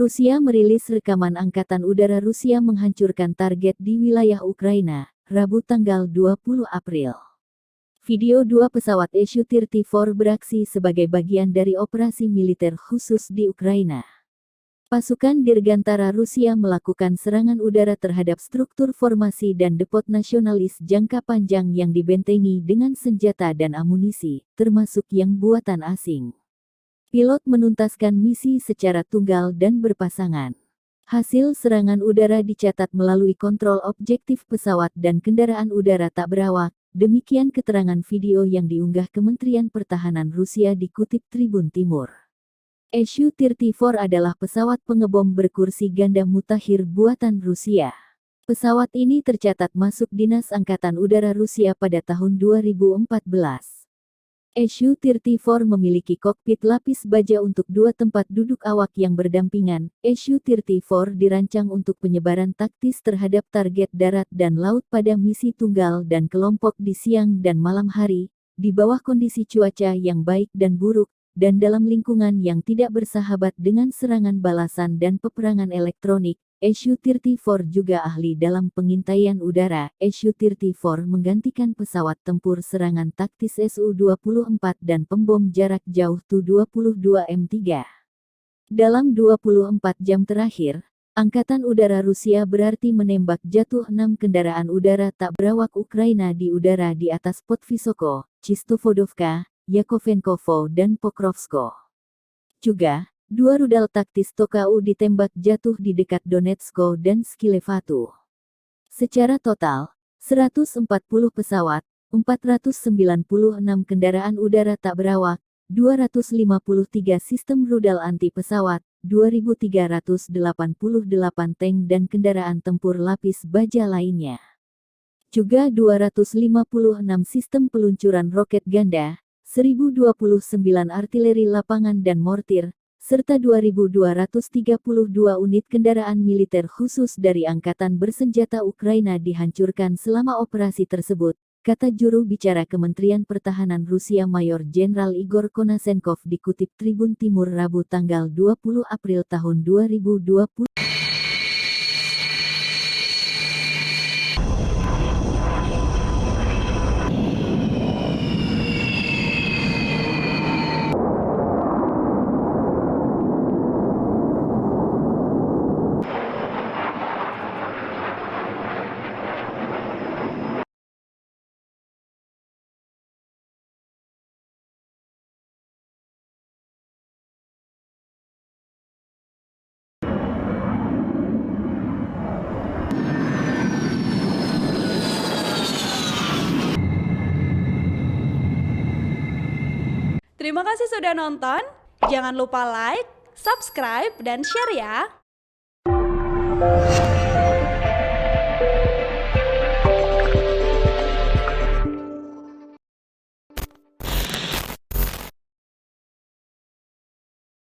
Rusia merilis rekaman Angkatan Udara Rusia menghancurkan target di wilayah Ukraina, Rabu tanggal 20 April. Video dua pesawat Su-34 beraksi sebagai bagian dari operasi militer khusus di Ukraina. Pasukan Dirgantara Rusia melakukan serangan udara terhadap struktur formasi dan depot nasionalis jangka panjang yang dibentengi dengan senjata dan amunisi, termasuk yang buatan asing. Pilot menuntaskan misi secara tunggal dan berpasangan. Hasil serangan udara dicatat melalui kontrol objektif pesawat dan kendaraan udara tak berawak, demikian keterangan video yang diunggah Kementerian Pertahanan Rusia dikutip Tribun Timur. Su-34 adalah pesawat pengebom berkursi ganda mutakhir buatan Rusia. Pesawat ini tercatat masuk Dinas Angkatan Udara Rusia pada tahun 2014. Su-34 memiliki kokpit lapis baja untuk dua tempat duduk awak yang berdampingan. Su-34 dirancang untuk penyebaran taktis terhadap target darat dan laut pada misi tunggal dan kelompok di siang dan malam hari, di bawah kondisi cuaca yang baik dan buruk, dan dalam lingkungan yang tidak bersahabat dengan serangan balasan dan peperangan elektronik. Su-34 juga ahli dalam pengintaian udara. Su-34 menggantikan pesawat tempur serangan taktis Su-24 dan pembom jarak jauh Tu-22M3. Dalam 24 jam terakhir, Angkatan Udara Rusia berarti menembak jatuh 6 kendaraan udara tak berawak Ukraina di udara di atas Podvisoko, Chistovodovka, Yakovenkovo dan Pokrovsko. Juga, 2 rudal taktis Tokau ditembak jatuh di dekat Donetsko dan Skilevatu. Secara total, 140 pesawat, 496 kendaraan udara tak berawak, 253 sistem rudal anti pesawat, 2.388 tank dan kendaraan tempur lapis baja lainnya. Juga 256 sistem peluncuran roket ganda, 1029 artileri lapangan dan mortir, serta 2.232 unit kendaraan militer khusus dari Angkatan Bersenjata Ukraina dihancurkan selama operasi tersebut, kata juru bicara Kementerian Pertahanan Rusia Mayor Jenderal Igor Konasenkov dikutip Tribun Timur Rabu tanggal 20 April tahun 2020. Terima kasih sudah nonton. Jangan lupa like, subscribe, dan share ya.